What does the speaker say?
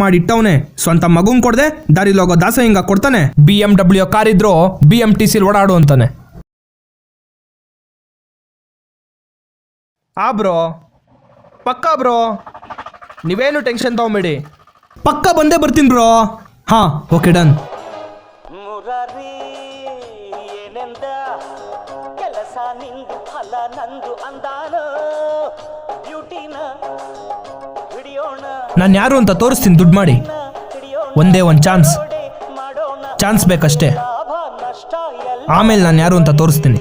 ಮಾಡಿ ಇಟ್ಟವನೆ. ಸ್ವಂತ ಮಗುಂಗ್ ಕೊಡ್ದೆ ದಾರಿಲೋಗೋ ದಾಸ ಹಿಂಗ ಕೊಡ್ತಾನೆ. BMW ಕಾರ್ ಇದ್ರು BMTC ಓಡಾಡು ಅಂತಾನೆ. ಬ್ರೋ ಪಕ್ಕಾ ಬ್ರೋ, ನೀವೇನು ಟೆನ್ಷನ್ ತಗೊಂಬೇಡಿ, ಪಕ್ಕಾ ಬಂದೇ ಬರ್ತೀನಿ ಬ್ರೋ. ಹಾ ಓಕೆ ಡನ್. ನಾನು ಯಾರು ಅಂತ ತೋರಿಸ್ತೀನಿ ದುಡ್ಡು ಮಾಡಿ. ಒಂದೇ ಒಂದು ಚಾನ್ಸ್ ಬೇಕಷ್ಟೇ, ಆಮೇಲೆ ನಾನು ಯಾರು ಅಂತ ತೋರಿಸ್ತೀನಿ.